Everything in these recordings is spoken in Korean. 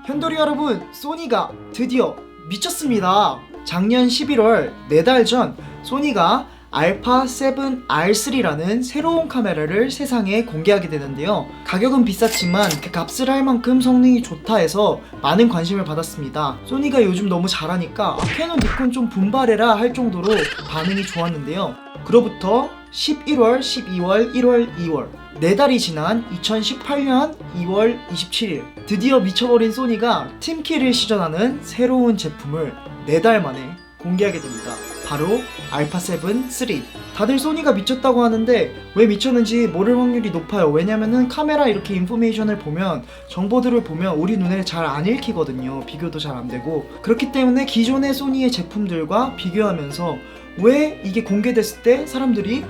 현돌이 여러분, 소니가 드디어 미쳤습니다. 작년 11월 4달 전 소니가 알파 7R3라는 새로운 카메라를 세상에 공개하게 되는데요. 가격은 비쌌지만 그 값을 할 만큼 성능이 좋다 해서 많은 관심을 받았습니다. 소니가 요즘 너무 잘하니까 캐논, 니콘 좀 분발해라 할 정도로 반응이 좋았는데요. 그로부터 11월, 12월, 1월, 2월 4달이 지난 2018년 2월 27일 드디어 미쳐버린 소니가 팀키를 시전하는 새로운 제품을 4달 만에 공개하게 됩니다. 바로 알파 7 III. 다들 소니가 미쳤다고 하는데 왜 미쳤는지 모를 확률이 높아요. 왜냐면은 카메라 이렇게 인포메이션을 보면, 정보들을 보면 우리 눈에 잘 안 읽히거든요. 비교도 잘 안 되고. 그렇기 때문에 기존의 소니의 제품들과 비교하면서 왜 이게 공개됐을 때 사람들이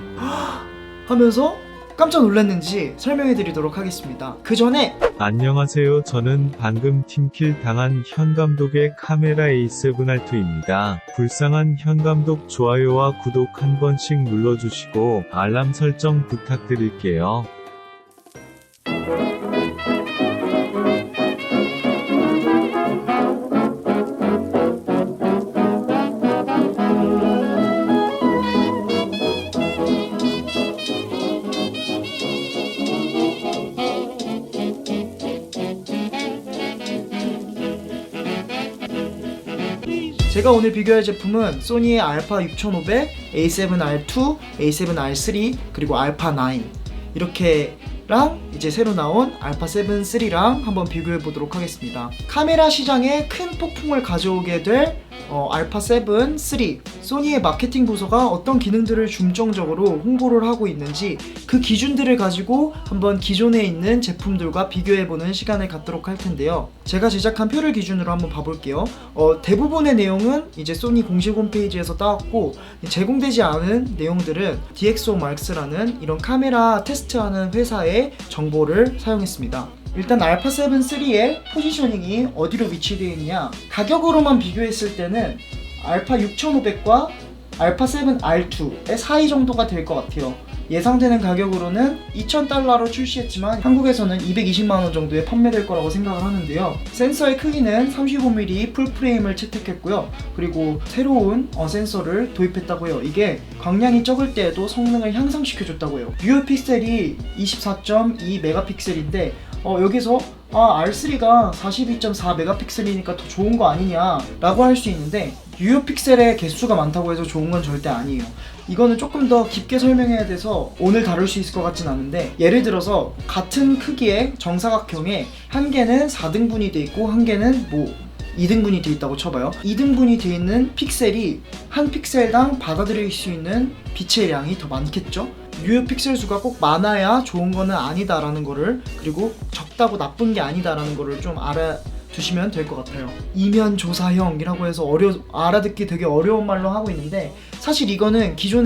하면서 깜짝 놀랐는지 설명해 드리도록 하겠습니다. 그 전에 안녕하세요. 저는 방금 팀킬 당한 현 감독의 카메라 A7R2입니다. 불쌍한 현 감독 좋아요와 구독 한 번씩 눌러주시고 알람 설정 부탁드릴게요. 제가 오늘 비교할 제품은 소니의 알파 6500, A7R2, A7R3, 그리고 알파 9 이렇게랑 이제 새로 나온 알파 7 III랑 한번 비교해 보도록 하겠습니다. 카메라 시장에 큰 폭풍을 가져오게 될 알파 7 III. 소니의 마케팅 부서가 어떤 기능들을 중점적으로 홍보를 하고 있는지 그 기준들을 가지고 한번 기존에 있는 제품들과 비교해보는 시간을 갖도록 할 텐데요. 제가 제작한 표를 기준으로 한번 봐볼게요. 대부분의 내용은 이제 소니 공식 홈페이지에서 따왔고, 제공되지 않은 내용들은 DxOMarks라는 이런 카메라 테스트하는 회사의 정보를 사용했습니다. 일단 알파 7 III의 포지셔닝이 어디로 위치되어 있냐, 가격으로만 비교했을 때는 알파 6500과 알파 7R2의 사이 정도가 될 것 같아요. 예상되는 가격으로는 2,000달러로 출시했지만 한국에서는 220만원 정도에 판매될 거라고 생각을 하는데요. 센서의 크기는 35mm 풀프레임을 채택했고요. 그리고 새로운 센서를 도입했다고 해요. 이게 광량이 적을 때에도 성능을 향상시켜줬다고 해요. 유효 픽셀이 24.2메가픽셀인데 여기서 R3가 42.4메가픽셀이니까 더 좋은 거 아니냐 라고 할 수 있는데, 유효 픽셀의 개수가 많다고 해서 좋은 건 절대 아니에요. 이거는 조금 더 깊게 설명해야 돼서 오늘 다룰 수 있을 것 같진 않은데, 예를 들어서 같은 크기의 정사각형에 한 개는 4등분이 돼 있고 한 개는 2등분이 돼 있다고 쳐봐요. 2등분이 돼 있는 픽셀이 한 픽셀당 받아들일 수 있는 빛의 양이 더 많겠죠? 유효 픽셀 수가 꼭 많아야 좋은 거는 아니다라는 거를, 그리고 적다고 나쁜 게 아니다라는 거를 좀 알아두시면 될 것 같아요. 이면 조사형이라고 해서 알아듣기 되게 어려운 말로 하고 있는데, 사실 이거는 기존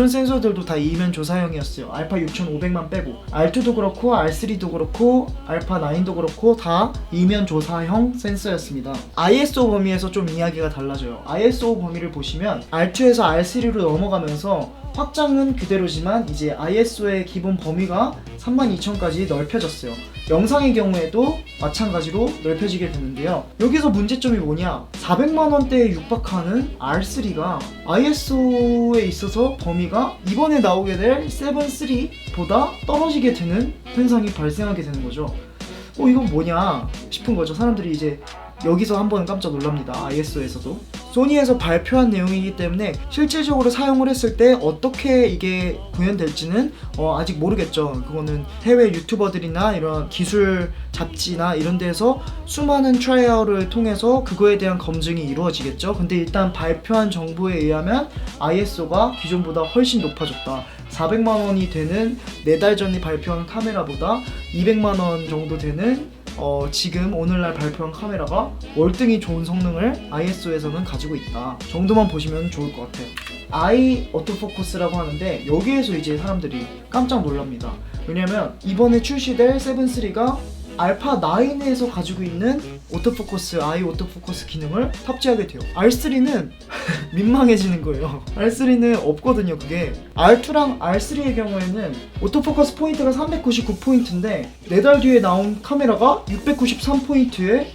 센서들도 다 이면 조사형이었어요. 알파 6500만 빼고 R2도 그렇고 R3도 그렇고 알파 9도 그렇고 다 이면 조사형 센서였습니다. ISO 범위에서 좀 이야기가 달라져요. ISO 범위를 보시면 R2에서 R3로 넘어가면서 확장은 그대로지만 이제 ISO의 기본 범위가 32,000까지 넓혀졌어요. 영상의 경우에도 마찬가지로 넓혀지게 되는데요. 여기서 문제점이 뭐냐, 400만원대에 육박하는 R3가 ISO에 있어서 범위가 이번에 나오게 될 7 III보다 떨어지게 되는 현상이 발생하게 되는 거죠. 이건 뭐냐 싶은 거죠. 사람들이 이제 여기서 한번 깜짝 놀랍니다. ISO에서도. 소니에서 발표한 내용이기 때문에 실질적으로 사용을 했을 때 어떻게 이게 구현될지는 아직 모르겠죠. 그거는 해외 유튜버들이나 이런 기술 잡지나 이런 데서 수많은 트라이얼을 통해서 그거에 대한 검증이 이루어지겠죠. 근데 일단 발표한 정보에 의하면 ISO가 기존보다 훨씬 높아졌다. 400만원이 되는 4달 전에 발표한 카메라보다 200만원 정도 되는 지금 오늘날 발표한 카메라가 월등히 좋은 성능을 ISO에서는 가지고 있다 정도만 보시면 좋을 것 같아요. 아이 오토포커스라고 하는데, 여기에서 이제 사람들이 깜짝 놀랍니다. 왜냐면 이번에 출시될 7 III가 알파 9에서 가지고 있는 오토포커스, 아이 오토포커스 기능을 탑재하게 돼요. R3는 민망해지는 거예요. R3는 없거든요. 그게 R2랑 R3의 경우에는 오토포커스 포인트가 399포인트인데 4달 뒤에 나온 카메라가 693포인트의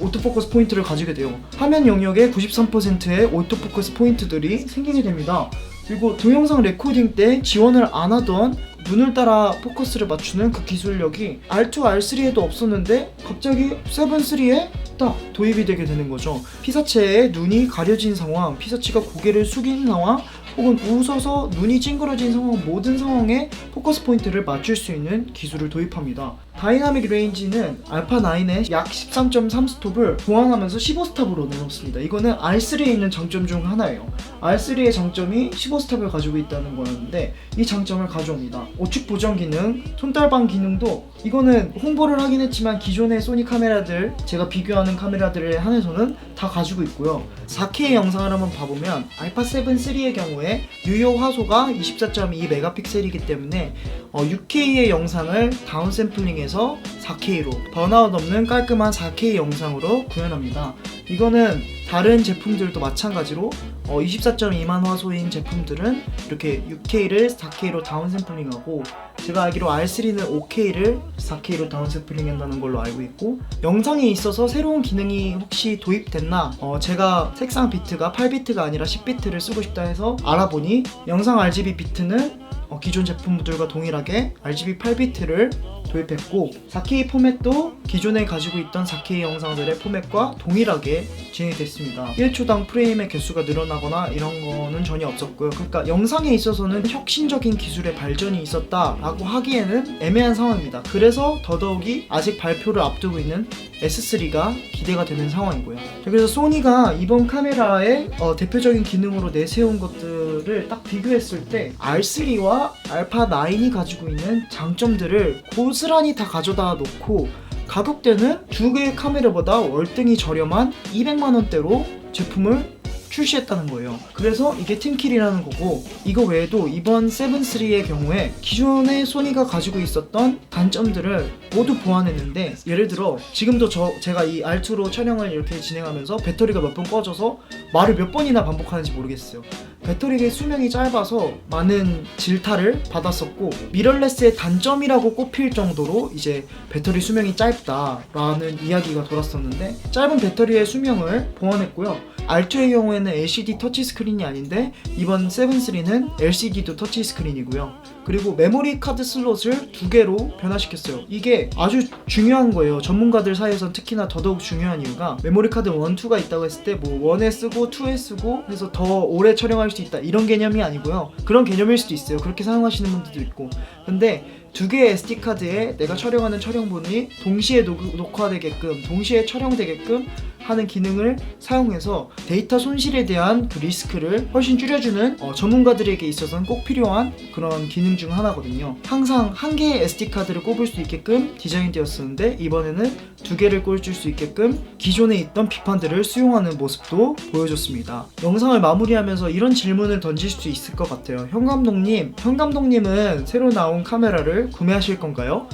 오토포커스 포인트를 가지게 돼요. 화면 영역에 93%의 오토포커스 포인트들이 생기게 됩니다. 그리고 동영상 레코딩 때 지원을 안 하던 눈을 따라 포커스를 맞추는 그 기술력이 R2, R3에도 없었는데 갑자기 7-3에 딱 도입이 되게 되는 거죠. 피사체에 눈이 가려진 상황, 피사체가 고개를 숙인 상황, 혹은 웃어서 눈이 찡그러진 상황, 모든 상황에 포커스 포인트를 맞출 수 있는 기술을 도입합니다. 다이나믹 레인지는 알파 9의 약 13.3스톱을 보완하면서 15스탑으로 내놓습니다. 이거는 R3에 있는 장점 중 하나예요. R3의 장점이 15스탑을 가지고 있다는 거였는데 이 장점을 가져옵니다. 오축 보정 기능, 손떨방 기능도 이거는 홍보를 하긴 했지만 기존의 소니 카메라들, 제가 비교하는 카메라들에 한해서는 다 가지고 있고요. 4K 영상을 한번 봐보면 알파 7 3의 경우에 유효 화소가 24.2메가픽셀이기 때문에 6K의 영상을 다운샘플링해서 4K로 번아웃 없는 깔끔한 4K 영상으로 구현합니다. 이거는 다른 제품들도 마찬가지로 24.2만 화소인 제품들은 이렇게 6K를 4K로 다운샘플링하고, 제가 알기로 R3는 5K를 4K로 다운샘플링 한다는 걸로 알고 있고, 영상에 있어서 새로운 기능이 혹시 도입됐나 제가 색상 비트가 8비트가 아니라 10비트를 쓰고 싶다 해서 알아보니 영상 RGB 비트는 기존 제품들과 동일하게 RGB 8비트를 도입했고, 4K 포맷도 기존에 가지고 있던 4K 영상들의 포맷과 동일하게 진행이 됐습니다. 1초당 프레임의 개수가 늘어나거나 이런 거는 전혀 없었고요. 그러니까 영상에 있어서는 혁신적인 기술의 발전이 있었다라고 하기에는 애매한 상황입니다. 그래서 더더욱이 아직 발표를 앞두고 있는 S3가 기대가 되는 상황이고요. 그래서 소니가 이번 카메라의 대표적인 기능으로 내세운 것들을 딱 비교했을 때 R3와 알파 9이 가지고 있는 장점들을 고스란히 다 가져다 놓고 가격대는 두 개의 카메라보다 월등히 저렴한 200만원대로 제품을 출시했다는 거예요. 그래서 이게 팀킬이라는 거고, 이거 외에도 이번 7-3의 경우에 기존의 소니가 가지고 있었던 단점들을 모두 보완했는데, 예를 들어 지금도 제가 이 R2로 촬영을 이렇게 진행하면서 배터리가 몇 번 꺼져서 말을 몇 번이나 반복하는지 모르겠어요. 배터리의 수명이 짧아서 많은 질타를 받았었고, 미러레스의 단점이라고 꼽힐 정도로 이제 배터리 수명이 짧다라는 이야기가 돌았었는데, 짧은 배터리의 수명을 보완했고요. R2의 경우에는 LCD 터치스크린이 아닌데 이번 7-3는 LCD도 터치스크린이고요. 그리고 메모리 카드 슬롯을 2개로 변화시켰어요. 이게 아주 중요한 거예요. 전문가들 사이에선 특히나 더더욱 중요한 이유가, 메모리 카드 1, 2가 있다고 했을 때 뭐 1에 쓰고 2에 쓰고 해서 더 오래 촬영할 수 있다, 이런 개념이 아니고요. 그런 개념일 수도 있어요. 그렇게 사용하시는 분들도 있고. 근데 두 개의 SD카드에 내가 촬영하는 촬영본이 동시에 녹화되게끔, 동시에 촬영되게끔 하는 기능을 사용해서 데이터 손실에 대한 그 리스크를 훨씬 줄여주는 전문가들에게 있어서는 꼭 필요한 그런 기능 중 하나거든요. 항상 한 개의 SD카드를 꼽을 수 있게끔 디자인되었었는데, 이번에는 두 개를 꽂을 수 있게끔 기존에 있던 비판들을 수용하는 모습도 보여줬습니다. 영상을 마무리하면서 이런 질문을 던질 수 있을 것 같아요. 현 감독님은 새로 나온 카메라를 구매하실 건가요?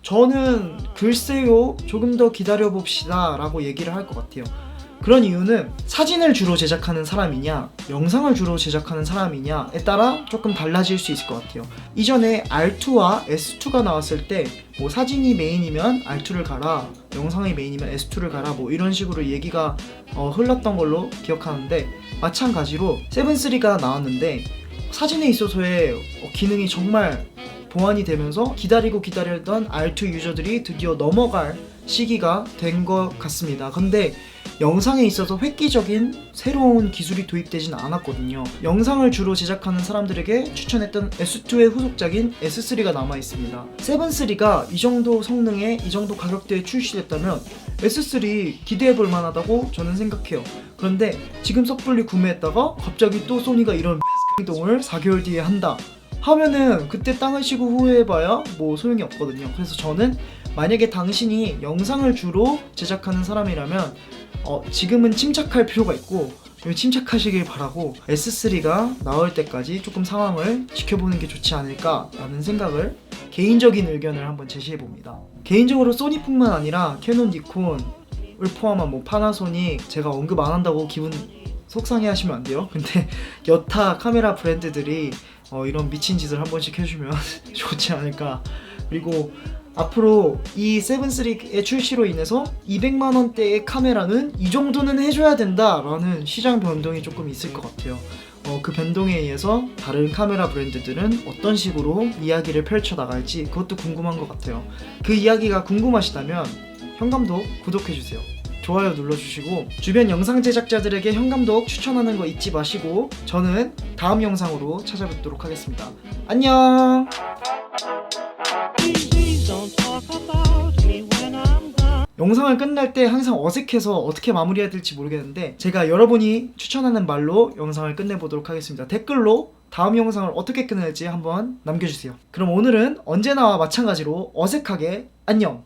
저는 글쎄요, 조금 더 기다려봅시다 라고 얘기를 할 것 같아요. 그런 이유는 사진을 주로 제작하는 사람이냐, 영상을 주로 제작하는 사람이냐에 따라 조금 달라질 수 있을 것 같아요. 이전에 R2와 S2가 나왔을 때 뭐 사진이 메인이면 R2를 가라, 영상이 메인이면 S2를 가라, 뭐 이런 식으로 얘기가 흘렀던 걸로 기억하는데, 마찬가지로 7-3가 나왔는데 사진에 있어서의 기능이 정말 보완이 되면서 기다리던 R2 유저들이 드디어 넘어갈 시기가 된 것 같습니다. 근데 영상에 있어서 획기적인 새로운 기술이 도입되진 않았거든요. 영상을 주로 제작하는 사람들에게 추천했던 S2의 후속작인 S3가 남아있습니다. 7-3가 이 정도 성능에 이 정도 가격대에 출시됐다면 S3 기대해볼 만하다고 저는 생각해요. 그런데 지금 섣불리 구매했다가 갑자기 또 소니가 이런 이동을 4개월 뒤에 한다 하면은 그때 땅을 치고 후회해봐야 뭐 소용이 없거든요. 그래서 저는 만약에 당신이 영상을 주로 제작하는 사람이라면 지금은 침착할 필요가 있고, 침착하시길 바라고 S3가 나올 때까지 조금 상황을 지켜보는 게 좋지 않을까 라는 생각을, 개인적인 의견을 한번 제시해봅니다. 개인적으로 소니뿐만 아니라 캐논, 니콘을 포함한 뭐 파나소닉, 제가 언급 안 한다고 기분 속상해 하시면 안 돼요. 근데 여타 카메라 브랜드들이 이런 미친 짓을 한 번씩 해주면 좋지 않을까. 그리고 앞으로 이 7-3의 출시로 인해서 200만 원대의 카메라는 이 정도는 해줘야 된다라는 시장 변동이 조금 있을 것 같아요. 그 변동에 의해서 다른 카메라 브랜드들은 어떤 식으로 이야기를 펼쳐 나갈지 그것도 궁금한 것 같아요. 그 이야기가 궁금하시다면 현감독 구독해주세요. 좋아요 눌러주시고 주변 영상 제작자들에게 현감독 추천하는 거 잊지 마시고 저는 다음 영상으로 찾아뵙도록 하겠습니다. 안녕. 영상을 끝날 때 항상 어색해서 어떻게 마무리해야 될지 모르겠는데 제가 여러분이 추천하는 말로 영상을 끝내보도록 하겠습니다. 댓글로 다음 영상을 어떻게 끝낼지 한번 남겨주세요. 그럼 오늘은 언제나와 마찬가지로 어색하게 안녕!